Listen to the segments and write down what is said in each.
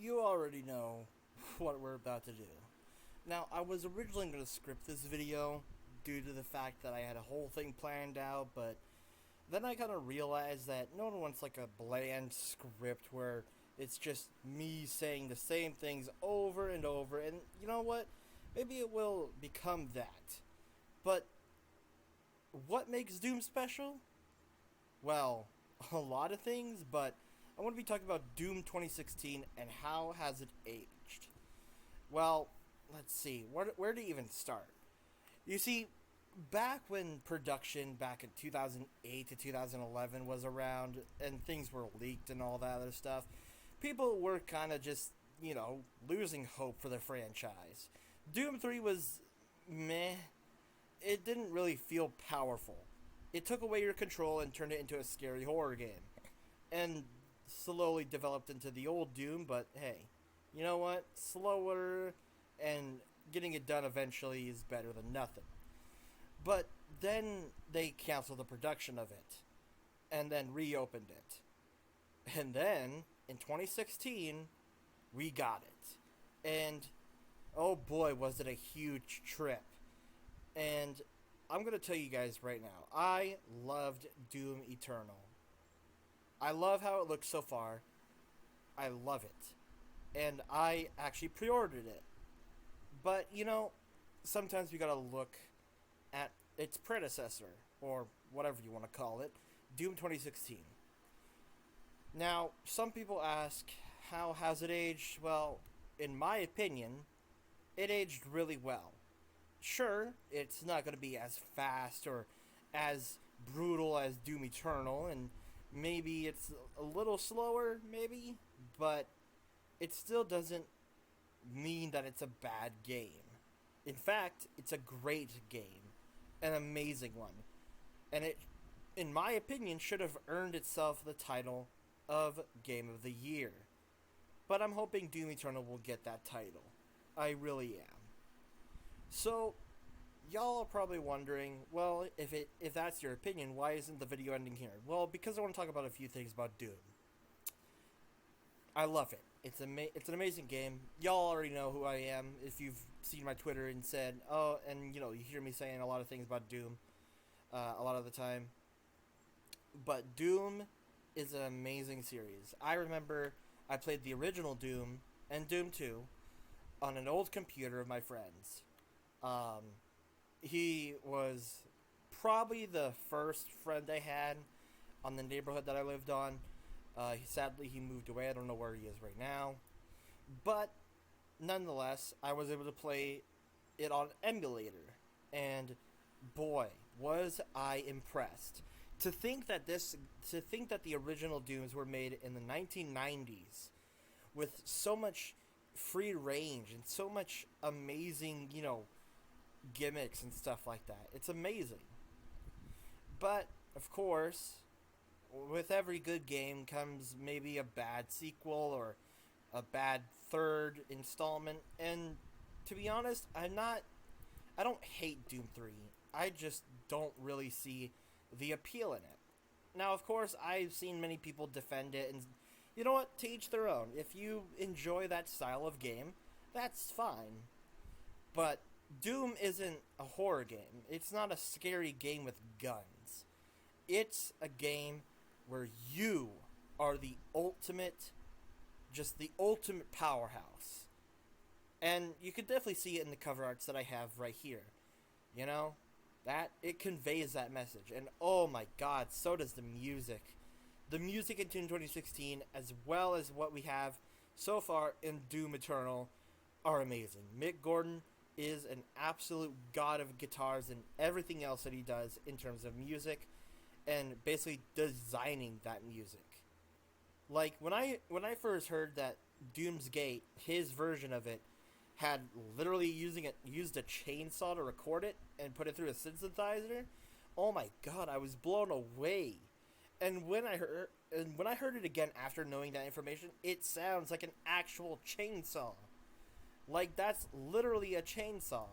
you already know what we're about to do. Now, I was originally going to script this video due to the fact that I had a whole thing planned out, but then I kind of realized that no one wants like a bland script where it's just me saying the same things over and over, and you know what? Maybe it will become that. But what makes Doom special? Well, a lot of things, but I want to be talking about Doom 2016 and how has it aged. Well, let's see, where to even start? You see, back when production back in 2008 to 2011 was around and things were leaked and all that other stuff, people were kind of just, losing hope for the franchise. Doom 3 was meh. It didn't really feel powerful. It took away your control and turned it into a scary horror game. And slowly developed into the old Doom, but hey, you know what? Slower and getting it done eventually is better than nothing. But then they canceled the production of it and then reopened it. And then in 2016, we got it. And oh boy, was it a huge trip. And I'm going to tell you guys right now, I loved Doom Eternal. I love how it looks so far. I love it. And I actually pre-ordered it. But, sometimes we gotta look at its predecessor, or whatever you want to call it, Doom 2016. Now, some people ask, how has it aged? Well, in my opinion, it aged really well. Sure, it's not going to be as fast or as brutal as Doom Eternal, and maybe it's a little slower, maybe, but it still doesn't mean that it's a bad game. In fact, it's a great game, an amazing one, and it, in my opinion, should have earned itself the title of Game of the Year. But I'm hoping Doom Eternal will get that title. I really am. So, y'all are probably wondering, well, if that's your opinion, why isn't the video ending here? Well, because I want to talk about a few things about Doom. I love it. It's an amazing game. Y'all already know who I am if you've seen my Twitter and said, oh, and you hear me saying a lot of things about Doom a lot of the time. But Doom is an amazing series. I remember I played the original Doom and Doom 2 on an old computer of my friend's. He was probably the first friend I had on the neighborhood that I lived on. Sadly, he moved away. I don't know where he is right now. But nonetheless, I was able to play it on emulator. And boy, was I impressed. To think that the original Dooms were made in the 1990s with so much free range and so much amazing, gimmicks and stuff like that. It's amazing. But, of course, with every good game comes maybe a bad sequel or a bad third installment. And to be honest, I don't hate Doom 3. I just don't really see the appeal in it. Now, of course, I've seen many people defend it, and you know what? To each their own. If you enjoy that style of game, that's fine. But Doom isn't a horror game. It's not a scary game with guns. It's a game where you are the ultimate powerhouse. And you could definitely see it in the cover arts that I have right here. That it conveys that message. And oh my god, so does the music. The music in Doom 2016, as well as what we have so far in Doom Eternal, are amazing. Mick Gordon is an absolute god of guitars and everything else that he does in terms of music and basically designing that music. Like when I first heard that Doom's Gate, his version of it, had literally used a chainsaw to record it and put it through a synthesizer, oh my god, I was blown away. And when I heard it again after knowing that information, it sounds like an actual chainsaw. Like, that's literally a chainsaw.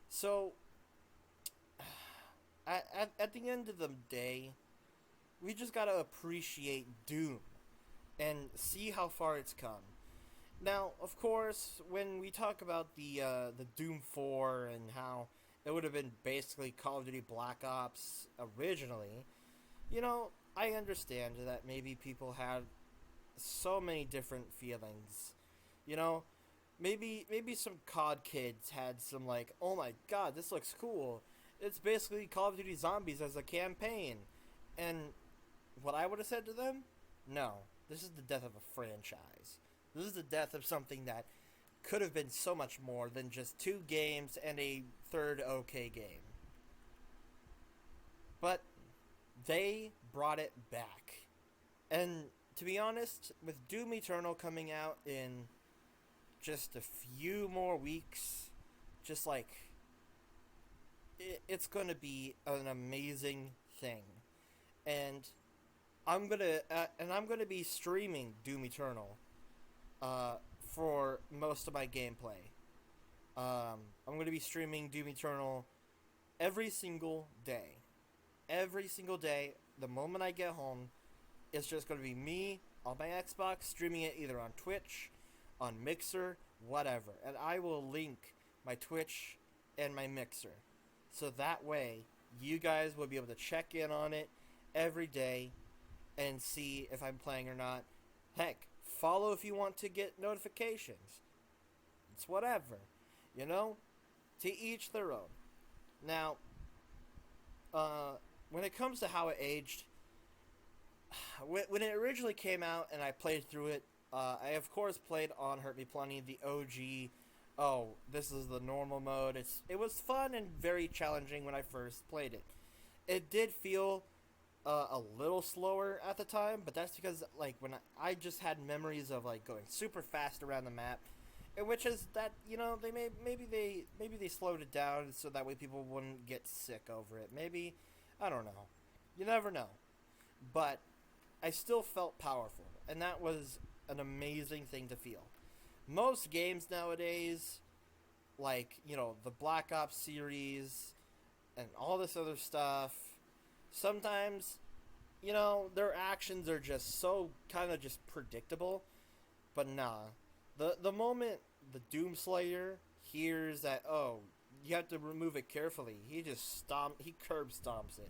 So, at the end of the day, we just gotta appreciate Doom and see how far it's come. Now, of course, when we talk about the Doom 4 and how it would have been basically Call of Duty Black Ops originally, I understand that maybe people had so many different feelings. You know, maybe some COD kids had some like, oh my god, this looks cool. It's basically Call of Duty Zombies as a campaign, and what I would have said to them, no, this is the death of a franchise. This is the death of something that could have been so much more than just two games and a third okay game. But they brought it back. And to be honest, with Doom Eternal coming out in just a few more weeks, just like it's going to be an amazing thing. And I'm gonna be streaming Doom Eternal uh, for most of my gameplay. I'm gonna be streaming Doom Eternal every single day. Every single day, the moment I get home, it's just gonna be me on my Xbox streaming it either on Twitch, on Mixer, whatever. And I will link my Twitch and my Mixer. So that way, you guys will be able to check in on it every day and see if I'm playing or not. Heck, follow if you want to get notifications. It's whatever. You know? To each their own. Now, when it comes to how it aged, when it originally came out and I played through it, I of course played on Hurt Me Plenty, the OG. Oh, this is the normal mode. It was fun and very challenging when I first played it. It did feel a little slower at the time, but that's because like when I just had memories of like going super fast around the map, and which is that maybe they slowed it down so that way people wouldn't get sick over it. Maybe, I don't know. You never know. But I still felt powerful, and that was an amazing thing to feel. Most games nowadays, like the Black Ops series and all this other stuff, sometimes their actions are just so kind of just predictable. But nah, the moment the Doomslayer hears that, oh, you have to remove it carefully, he curb stomps it.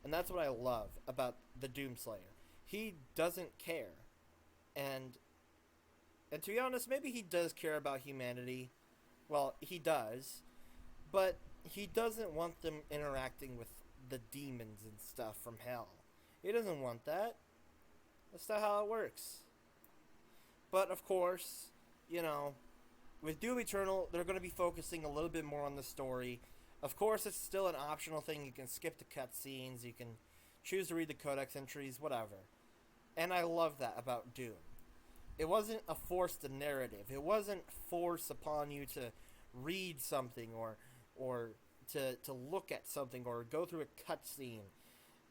And that's what I love about the Doomslayer. He doesn't care. And to be honest, maybe he does care about humanity. Well, he does, but he doesn't want them interacting with the demons and stuff from hell. He doesn't want that. That's not how it works. But of course, you know, with Doom Eternal, they're going to be focusing a little bit more on the story. Of course, it's still an optional thing. You can skip the cutscenes. You can choose to read the codex entries, whatever. And I love that about Doom. It wasn't a forced narrative. It wasn't forced upon you to read something or to look at something or go through a cutscene.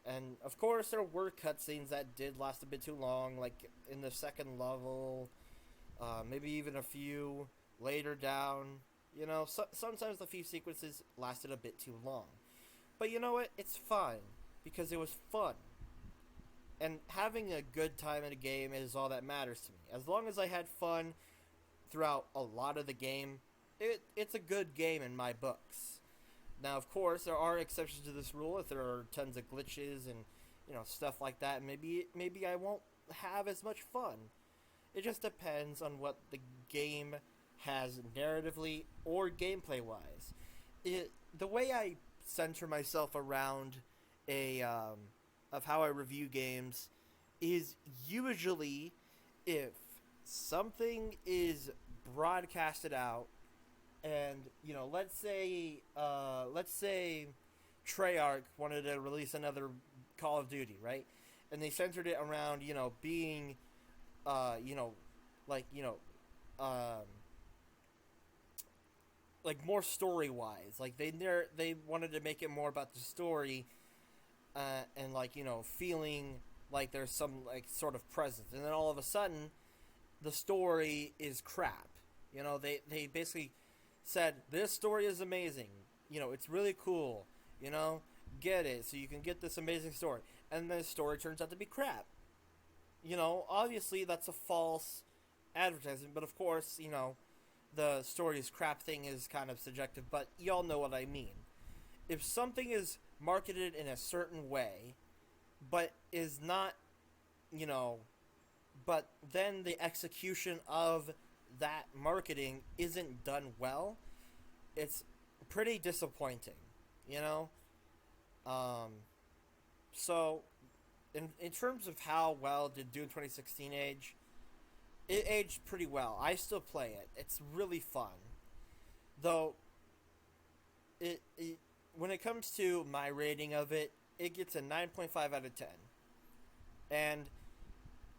And of course, there were cutscenes that did last a bit too long, like in the second level, maybe even a few later down. Sometimes the few sequences lasted a bit too long. But you know what? It's fine, because it was fun. And having a good time in a game is all that matters to me. As long as I had fun throughout a lot of the game, it's a good game in my books. Now, of course, there are exceptions to this rule. If there are tons of glitches and stuff like that, maybe I won't have as much fun. It just depends on what the game has narratively or gameplay wise. The way I center myself around of how I review games is usually if something is broadcasted out, and let's say Treyarch wanted to release another Call of Duty, right? And they centered it around being like um like more story wise. Like they wanted to make it more about the story, and feeling like there's some like sort of presence, and then all of a sudden the story is crap. They basically said this story is amazing, it's really cool, get it so you can get this amazing story, and the story turns out to be crap. Obviously that's a false advertisement. But of course, the story's crap thing is kind of subjective, but y'all know what I mean. If something is marketed in a certain way, but is not, you know, but then the execution of that marketing isn't done well, it's pretty disappointing, you know? Um, so, in terms of how well did Doom 2016 age, it aged pretty well. I still play it. It's really fun. Though, it when it comes to my rating of it, it gets a 9.5 out of 10. And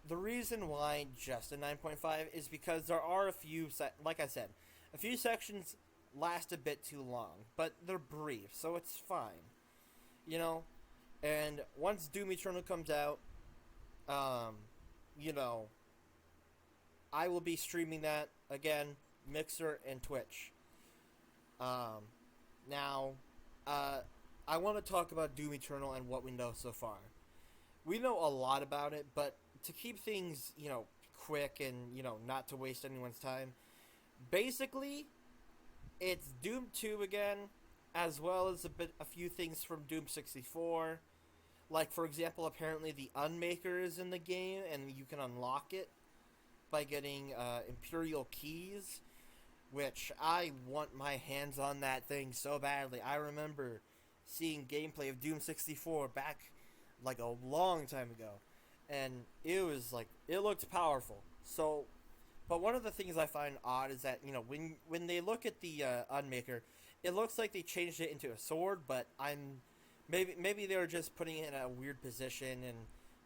the reason why just a 9.5 is because there are a few, like I said, a few sections last a bit too long, but they're brief, so it's fine. You know? And once Doom Eternal comes out, um, you know, I will be streaming that again, Mixer and Twitch. Um, now, uh, I want to talk about Doom Eternal and what we know so far. We know a lot about it, but to keep things, quick and, not to waste anyone's time, basically, it's Doom 2 again, as well as a few things from Doom 64. Like, for example, apparently the Unmaker is in the game, and you can unlock it by getting Imperial Keys, which I want my hands on that thing so badly. I remember seeing gameplay of Doom 64 back, like, a long time ago, and it was, like, it looked powerful. So, but one of the things I find odd is that, when they look at the Unmaker, it looks like they changed it into a sword, but maybe they were just putting it in a weird position, and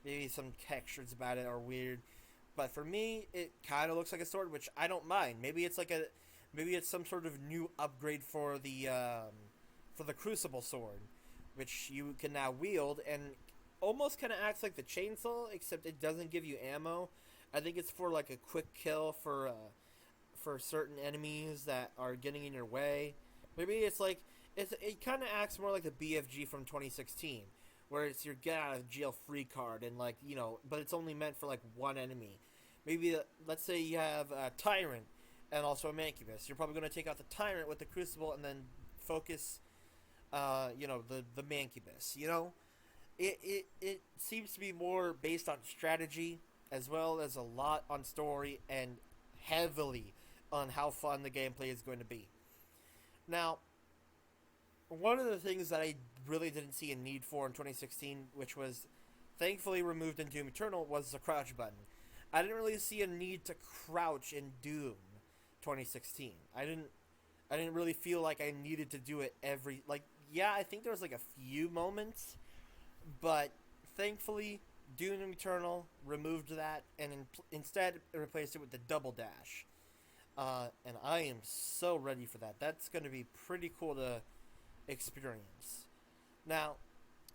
maybe some textures about it are weird. But for me, it kind of looks like a sword, which I don't mind. Maybe it's some sort of new upgrade for the Crucible sword, which you can now wield, and almost kind of acts like the chainsaw, except it doesn't give you ammo. I think it's for like a quick kill for certain enemies that are getting in your way. Maybe it kind of acts more like the BFG from 2016, where it's your get out of jail free card, and but it's only meant for like one enemy. Maybe let's say you have a Tyrant and also a Mancubus. You're probably going to take out the Tyrant with the Crucible and then focus, the Mancubus. It seems to be more based on strategy as well as a lot on story and heavily on how fun the gameplay is going to be. Now, one of the things that I really didn't see a need for in 2016, which was thankfully removed in Doom Eternal, was the crouch button. I didn't really see a need to crouch in Doom 2016. I didn't really feel like I needed to do it I think there was like a few moments, but thankfully Doom Eternal removed that and instead replaced it with the double dash. And I am so ready for that. That's going to be pretty cool to experience. Now,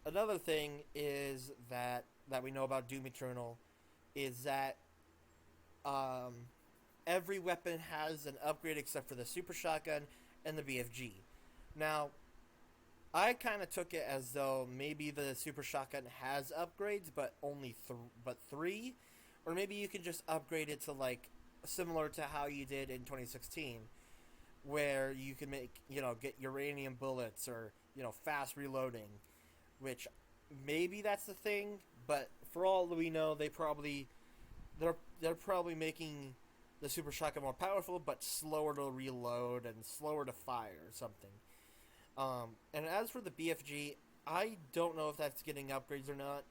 another thing is that we know about Doom Eternal is that every weapon has an upgrade except for the Super Shotgun and the BFG. Now, I kind of took it as though maybe the Super Shotgun has upgrades, but only three, or maybe you can just upgrade it to like similar to how you did in 2016, where you can get uranium bullets or fast reloading, which maybe that's the thing, but for all we know, they're probably making the Super Shotgun more powerful, but slower to reload and slower to fire or something. And as for the BFG, I don't know if that's getting upgrades or not.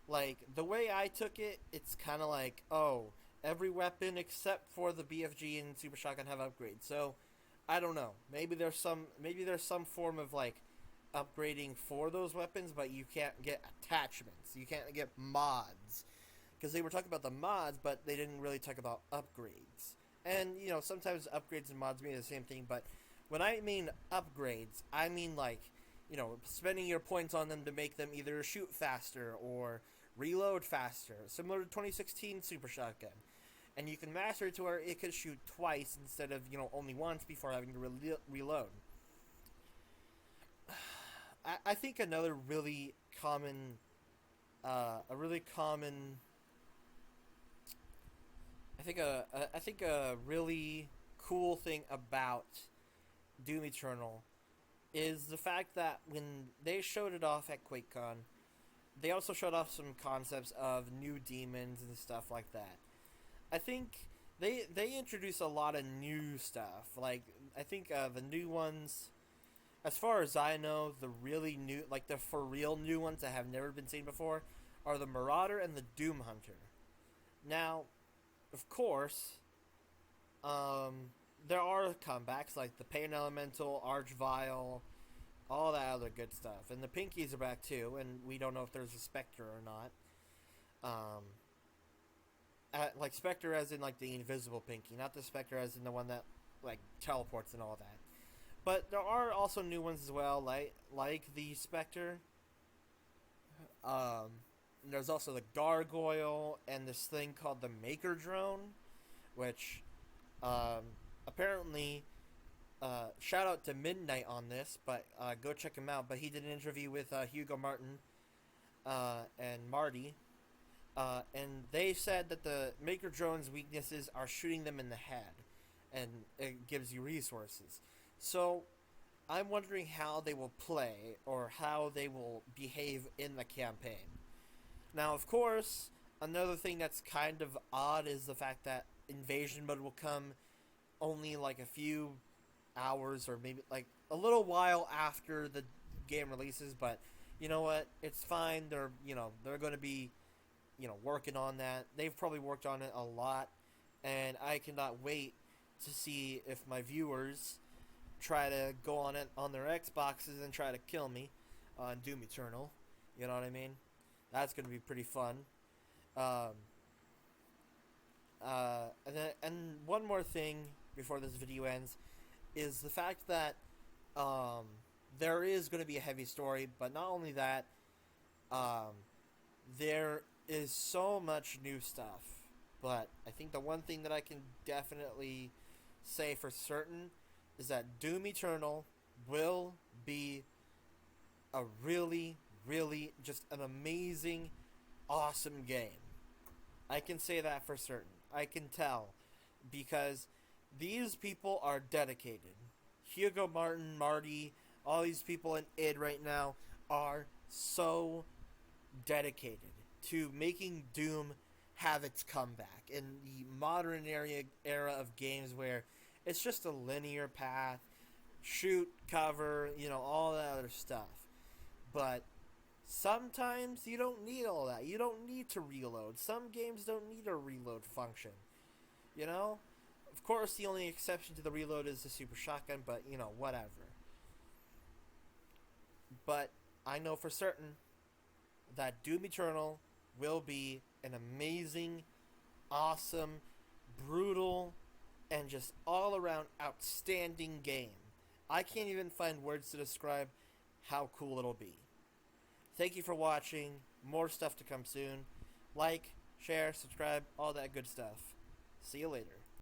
Like, the way I took it, it's kind of like, oh, every weapon except for the BFG and Super Shotgun have upgrades. So, I don't know. Maybe there's some form of, like, upgrading for those weapons, but you can't get attachments. You can't get mods. Because they were talking about the mods, but they didn't really talk about upgrades. And, sometimes upgrades and mods mean the same thing, but when I mean upgrades, I mean like, spending your points on them to make them either shoot faster or reload faster, similar to 2016 Super Shotgun. And you can master it to where it could shoot twice instead of, only once before having to reload. I think another really common I think a really cool thing about Doom Eternal is the fact that when they showed it off at QuakeCon, they also showed off some concepts of new demons and stuff like that. I think they introduce a lot of new stuff. Like I think the new ones, as far as I know, the really new, like the for real new ones that have never been seen before, are the Marauder and the Doom Hunter. Now, of course, there are comebacks like the Pain Elemental, Archvile, all that other good stuff, and the Pinkies are back too. And we don't know if there's a Spectre or not. Um, like Spectre as in like the invisible Pinky, not the Spectre as in the one that like teleports and all that. But there are also new ones as well, like the Spectre. Um, there's also the Gargoyle and this thing called the Maker Drone, which um, apparently shout out to Midnight on this, but go check him out. But he did an interview with Hugo Martin and Marty, and they said that the Maker Drone's weaknesses are shooting them in the head, and it gives you resources. So I'm wondering how they will play or how they will behave in the campaign. Now, of course, another thing that's kind of odd is the fact that invasion mode will come only like a few hours or maybe like a little while after the game releases, but you know what? It's fine. They're going to be, working on that. They've probably worked on it a lot, and I cannot wait to see if my viewers try to go on it on their Xboxes and try to kill me on Doom Eternal. You know what I mean? That's going to be pretty fun. Um, and one more thing before this video ends is the fact that there is going to be a heavy story, but not only that, um, there is so much new stuff. But I think the one thing that I can definitely say for certain is that Doom Eternal will be a really, really just an amazing, awesome game. I can say that for certain. I can tell because these people are dedicated. Hugo Martin, Marty, all these people in id right now are so dedicated to making Doom have its comeback in the modern era of games where it's just a linear path, shoot, cover, all that other stuff. But sometimes you don't need all that. You don't need to reload. Some games don't need a reload function. You know? Of course, the only exception to the reload is the super shotgun, but, whatever. But I know for certain that Doom Eternal will be an amazing, awesome, brutal, and just all around outstanding game. I can't even find words to describe how cool it'll be. Thank you for watching. More stuff to come soon. Like, share, subscribe, all that good stuff. See you later.